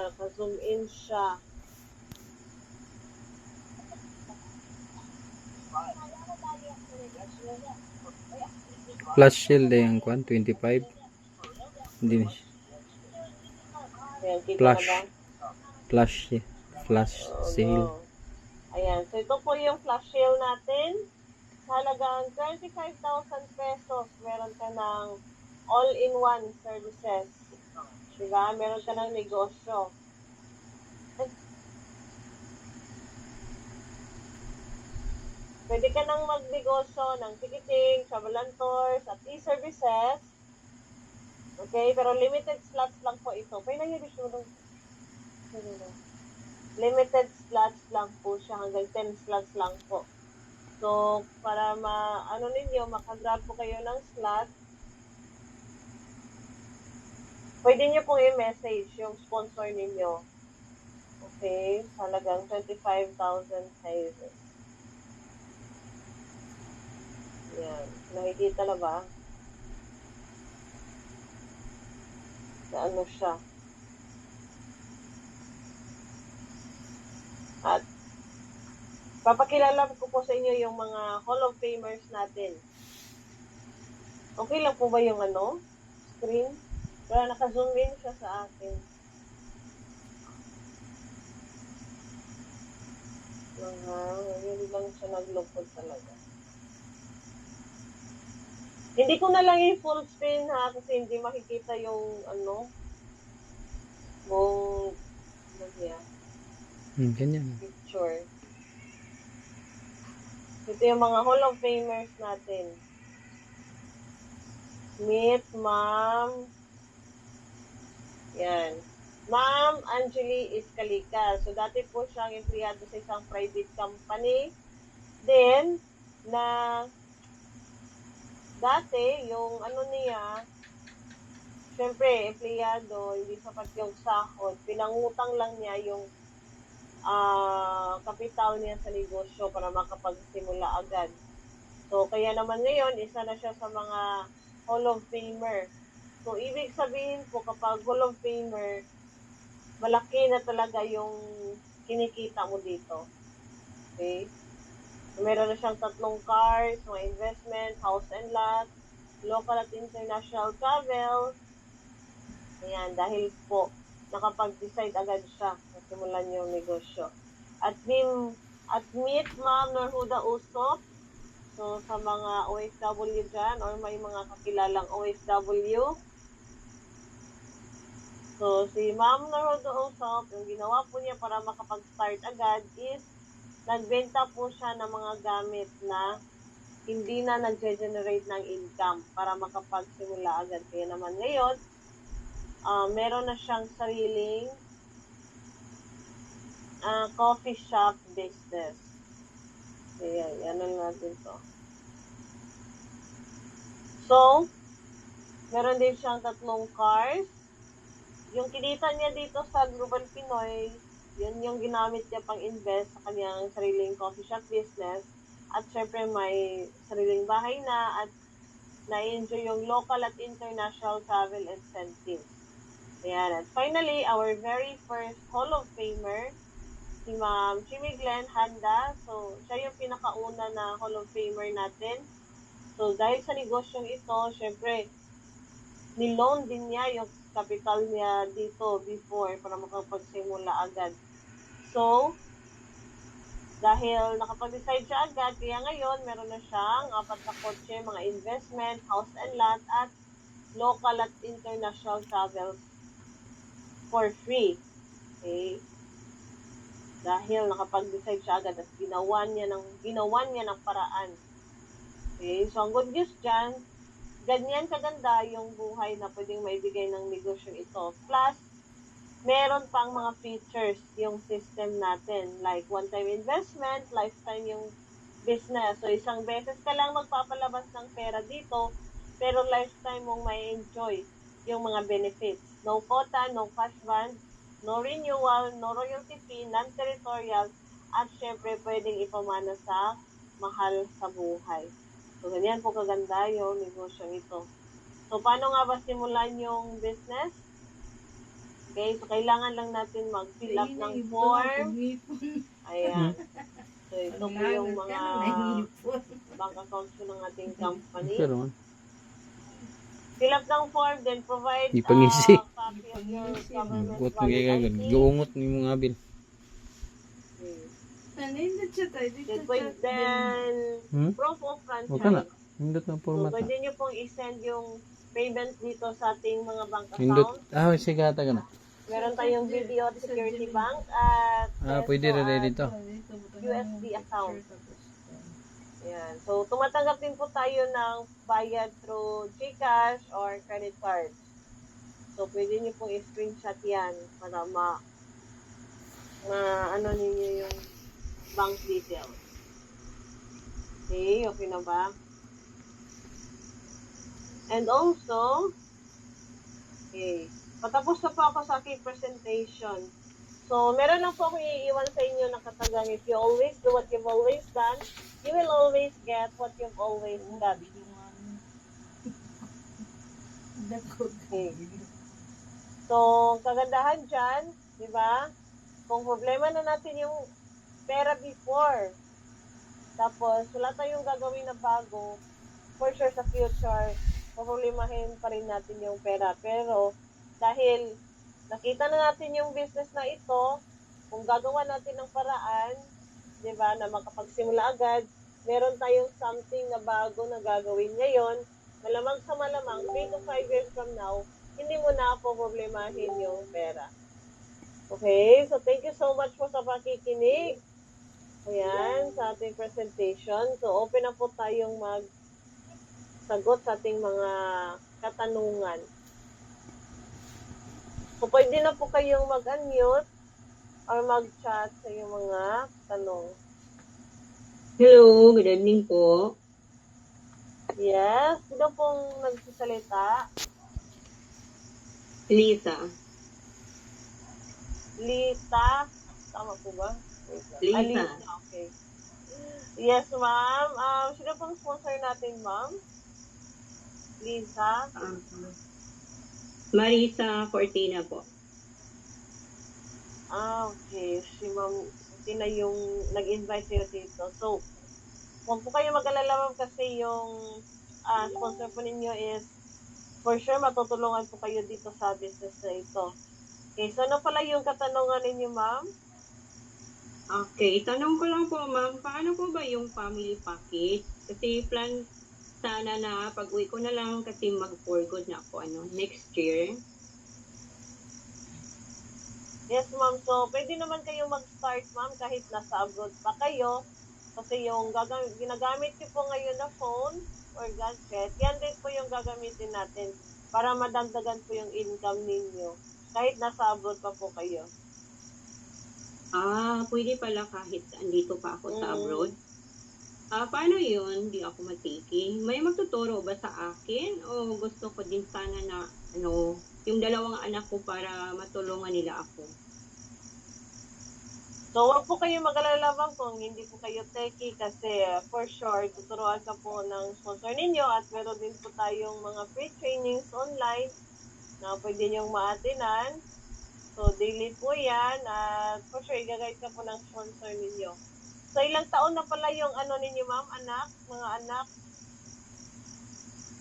naka-zoom in siya. Flash shield yung kwan, 25. Hindi na siya. Ayan, kita Flash. na ba? Flash sale. No. Ayan, so ito po yung flash sale natin. Sa halagang 25,000 pesos, meron ka ng all-in-one services. Diba? Meron ka ng negosyo. Pwede ka nang magnegosyo ng ticketing, travel and tours, at e-services. Okay, pero limited slots lang po ito. Limited slots lang po siya. Hanggang 10 slots lang po. So, para makagrab po kayo ng slot, pwede nyo pong i-message yung sponsor ninyo. Okay, halagang 25,000 pesos. Yan. Nakikita na ba? Na ano siya. At papakilala ko po sa inyo yung mga Hall of Famers natin. Okay lang po ba yung screen? Pero naka-zoom in siya sa akin. Yun lang siya naglupod talaga. Hindi ko na lang i-full screen ha, kasi hindi makikita yung Ganyan. picture. Ito yung mga Hall of Famers natin. Meet Ma'am. Yan. Ma'am Angeli Iscalica. So, dati po siyang empleyado sa isang private company. Then, dati, yung niya, syempre, empleyado, hindi sapat yung sahod. Pinangutang lang niya yung kapital niya sa negosyo para makapagsimula agad. So, kaya naman ngayon, isa na siya sa mga Hall of Famer. So, ibig sabihin po, kapag Hall of Famer, malaki na talaga yung kinikita mo dito. Okay? So, meron na siyang 3 cars, mga investment, house and lot, local at international travel. Ayan, dahil po, nakapag-decide agad siya na simulan yung negosyo. At meet Ma'am Norhuda Usop. So, sa mga OFW dyan, or may mga kakilalang OFW. So, si Ma'am Norhuda Usop, yung ginawa po niya para makapag-start agad is, nagbenta po siya ng mga gamit na hindi na nag-generate ng income para makapagsimula agad. Kaya naman ngayon, meron na siyang sariling coffee shop business. Ayan, natin to. So, meron din siyang 3 cars. Yung kinita niya dito sa Global Pinoy, yun yung ginamit niya pang invest sa kanyang sariling coffee shop business. At syempre may sariling bahay na at na-enjoy yung local at international travel incentives. Ayan. At finally, our very first Hall of Famer, si Ma'am Jimmy Glenn Handa. So, siya yung pinakauna na Hall of Famer natin. So, dahil sa negosyong ito, syempre, niloan din niya yung capital niya dito before para makapagsimula agad. So, dahil nakapag-decide siya agad, kaya ngayon, meron na siyang 4 na kotse, mga investment, house and lot, at local at international travels for free. Okay? Dahil nakapag-decide siya agad at ginawa niya ng paraan. Okay? So, ang good news dyan, ganyan kaganda yung buhay na pwedeng maibigay ng negosyo ito. Plus, meron pang mga features yung system natin, like one-time investment, lifetime yung business. So, isang beses ka lang magpapalabas ng pera dito, pero lifetime mong may enjoy yung mga benefits. No quota, no cash band, no renewal, no royalty fee, non-territorial, at syempre pwedeng ipamana sa mahal sa buhay. So, ganyan po kaganda yung negosyo ito. So, paano nga ba simulan yung business? Okay, so kailangan lang natin mag-fill up ng form. Ayan. So ito po yung mga bank accounts po ng ating company. Pero, Fill up ng form, then provide di pangisi. copy of your government Buot mo valid kaya ID. giungot mo yung mga bil. Then, proof of O ka na. franchise. Hindot na So, format na. pwede nyo pong i-send yung payment dito sa ating mga bank Hindot. account. Sige ata ka na. Meron tayong video at security bank at Pwede peso rin at dito. USD account. Ayan. So, tumatanggap din po tayo ng bayad through GCash or credit card. So, pwede nyo pong i-screenshot yan para ano ninyo yung bank details. Okay, okay na ba? And also, okay, patapos na po ako sa aking presentation. So, meron lang po akong iiwan sa inyo na katagang, if you always do what you've always done, you will always get what you've always got. Okay. So, kagandahan dyan, di ba? Kung problema na natin yung pera before, tapos wala tayong gagawin na bago, for sure sa future, problemahin pa rin natin yung pera. Pero, dahil nakita na natin yung business na ito, kung gagawa natin ng paraan, di ba, na makapagsimula agad, meron tayong something na bago na gagawin ngayon, malamang sa malamang, 3 to 5 years from now, hindi mo na po problemahin yung pera. Okay? So, thank you so much po sa pakikinig. Ayan, sa ating presentation. So, open na po tayong sagot sa ating mga katanungan. So, pwede na po kayong mag-unmute or mag-chat sa iyong mga tanong. Hello, good evening po. Yes, sino pong nagsasalita? Lisa. Lita? Tama po ba? Lisa. Lisa, okay. Yes, ma'am. Sino pong sponsor natin, ma'am? Lisa? Marisa Cortina po. Okay. Si ma'am Tina yung nag-invite sa'yo dito. So, huwag po kayo mag-alala, ma'am, kasi yung sponsor po ninyo is for sure matutulungan po kayo dito sa business na ito. Okay, so ano pala yung katanungan ninyo, ma'am? Okay, tanong ko lang po, ma'am, paano po ba yung family package? Kasi plan sana na pag-uwi ko na lang kasi mag-for good na ako next year. Yes, ma'am. So, pwede naman kayong mag-start, ma'am, kahit nasa abroad pa kayo. Kasi yung ginagamit niyo po ngayon na phone or gadget, yan din po yung gagamitin natin para madagdagan po yung income ninyo kahit nasa abroad pa po kayo. Pwede pala kahit andito pa ako sa abroad. Paano yun? Hindi ako matiki. May magtuturo ba sa akin? O gusto ko din sana na, yung dalawang anak ko para matulungan nila ako? So, huwag po kayo mag-alala, ma'am, kung hindi po kayo techie kasi for sure, tuturuan ka po ng sponsor ninyo at meron din po tayong mga free trainings online na pwede niyong ma-attenan. So, daily po yan at for sure, i-guide ka po ng sponsor ninyo. So, ilang taon na pala yung ninyo, ma'am, mga anak?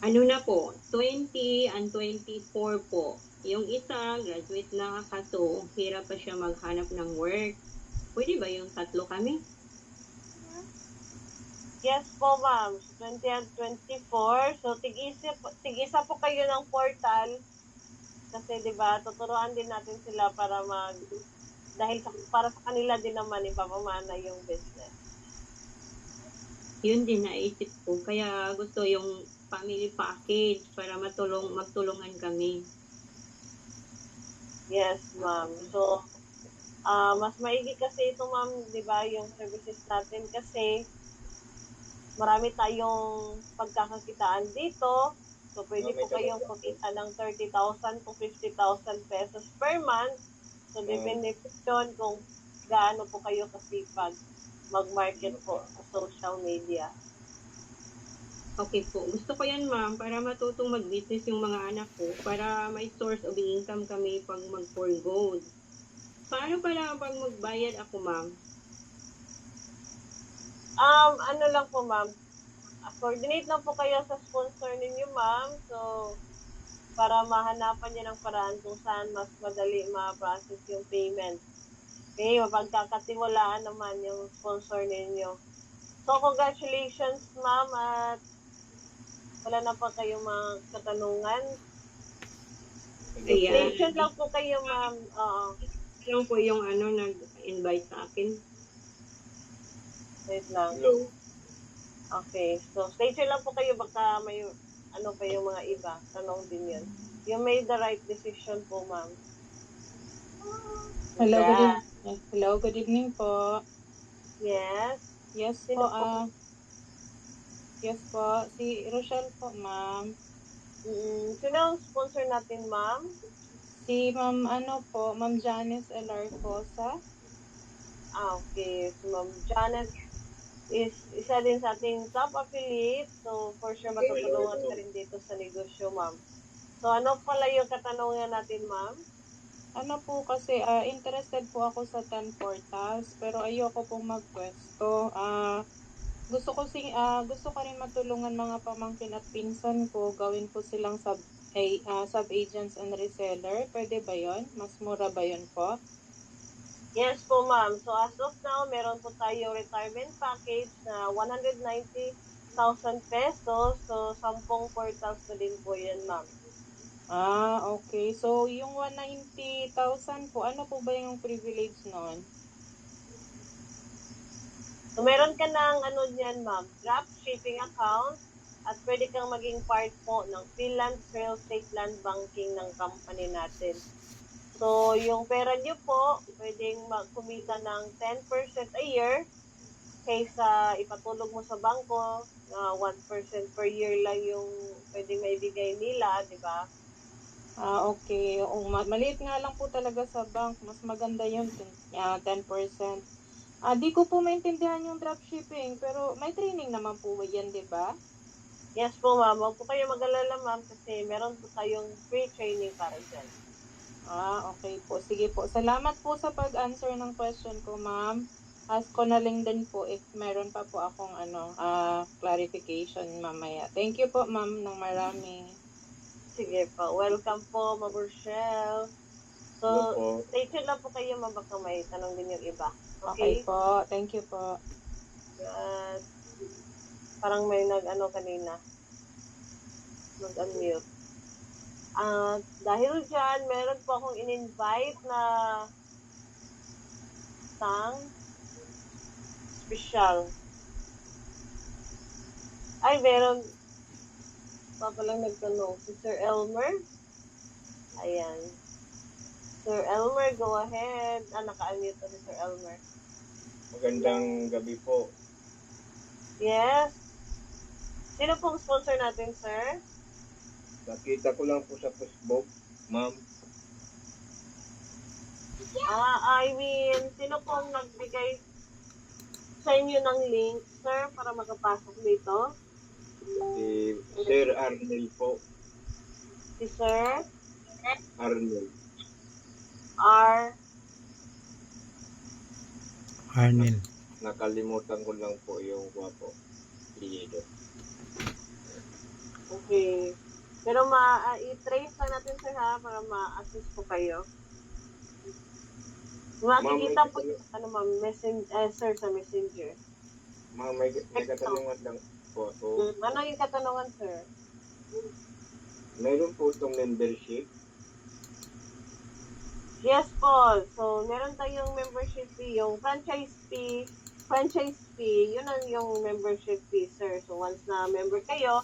Ano na po, 20 and 24 po. Yung isa, graduate na kaso, hirap pa siya maghanap ng work. Pwede ba yung tatlo kami? Yes po, ma'am. So, 20 and 24. So, tig-isa po kayo ng portal. Kasi, di ba, tuturuan din natin sila para dahil para sa kanila din naman ipapamana yung business. Yun din naisip ko. Kaya gusto yung family package para magtulungan kami. Yes, ma'am. So, mas maigi kasi ito, ma'am, di ba, yung services natin kasi marami tayong pagkakakitaan dito. So, pwede po kayong kumita ng 30,000 to 50,000 pesos per month. So, depende po yun kung gaano po kayo kasipag mag-market po sa social media. Okay po. Gusto ko yan, ma'am, para matutong mag-business yung mga anak ko, para may source of income kami pag mag-for gold. Paano pala pag magbayad ako, ma'am? Ano lang po, ma'am. Coordinate lang po kayo sa sponsor ninyo, ma'am. So, para mahanapan niya ng paraan kung saan mas madali ma-process yung payment. Okay, mapagkakatiwalaan naman yung sponsor ninyo. So, congratulations, ma'am, at wala na pa kayong mga katanungan. Ayan. Stay tuned lang po kayo, ma'am. Oo, Lang po yung nag-invite sa akin. wait lang. Hello. Okay, so stay tuned lang po kayo, baka may ano pa yung mga iba. Tanong din yun. You made the right decision po, ma'am. Hello, good Yeah. evening. Hello, good evening po. Yes. Yes Sino po, po? yes po. Si Rochelle po, ma'am. Sino ang sponsor natin, ma'am? Si Ma'am Ma'am Janice Elarcosa. Okay. So, Ma'am Janet is isa din sa ating top affiliate. So, for sure, matutulungan ka rin dito sa negosyo, ma'am. So, ano pala yung katanungan natin, ma'am? Kasi interested po ako sa 10 portals, pero ayoko pong magpwesto. Gusto ko rin matulungan mga pamangkin at pinsan ko, gawin po silang sub-agents and reseller. Pwede ba 'yon? Mas mura ba 'yon po? Yes po, ma'am. So, as of now, meron po tayong retirement package na 190,000 pesos. So, 10 portals na din po yan, ma'am. Okay. So, yung 190,000 po, ano po ba yung privilege nun? So, meron ka ng ano niyan, ma'am, drop shipping account at pwede kang maging part po ng Finland's Real Estate Land Banking ng company natin. So, yung pera niyo po, pwedeng kumita ng 10% a year kaysa ipatulog mo sa bangko na 1% per year lang yung pwedeng maibigay nila, di ba? Okay. Maliit nga lang po talaga sa bank. Mas maganda yun, 10%. Di ko po maintindihan yung dropshipping, pero may training naman po yan, di ba? Yes po, ma'am. Huwag po kayo mag-alala, ma'am, kasi meron po tayong free training para dyan. Okay po. Sige po. Salamat po sa pag-answer ng question ko, ma'am. Ask ko na lang din po if meron pa po akong clarification mamaya. Thank you po, ma'am, ng marami. Sige po. Welcome po, Ma'am Rochelle. So, Hello po. stay tuned lang po kayo, ma'am, baka may tanong din yung iba. Okay Okay? po. Thank you po. Yes. Parang may nag-ano kanina. Nag-unmute. Dahil dyan, meron po akong in-invite na isang special. Ay, meron pa palang nagtanong. Si Sir Elmer. Ayan. Sir Elmer, go ahead. Naka-unmute na si Sir Elmer. Magandang gabi po. Yes. Sino pong sponsor natin, sir? Nakita ko lang po sa Facebook, ma'am. Sino pong nagbigay sa inyo ng link, sir, para makapasok dito? Si Sir Arnel po. Si Sir Arnel. Arnel. Nakalimutan ko lang po yung guwapo. Lido. Okay. Pero i-trace lang natin, sir, ha, para ma-assist po kayo. Makikita po, ma'am, sir, sa messenger. Ma'am, may katanungan lang po ako. Ano yung katanungan, sir? Meron po itong membership. Yes po. So, meron tayong membership fee, yung franchise fee, yun ang yung membership fee, sir. So, once na member kayo,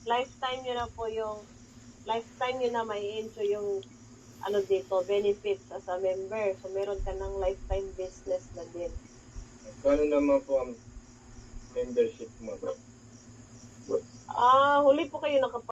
lifetime nyo na may enjoy yung dito, benefits as a member. So, meron ka ng lifetime business na din. Kano naman po ang membership mo? Huli po kayo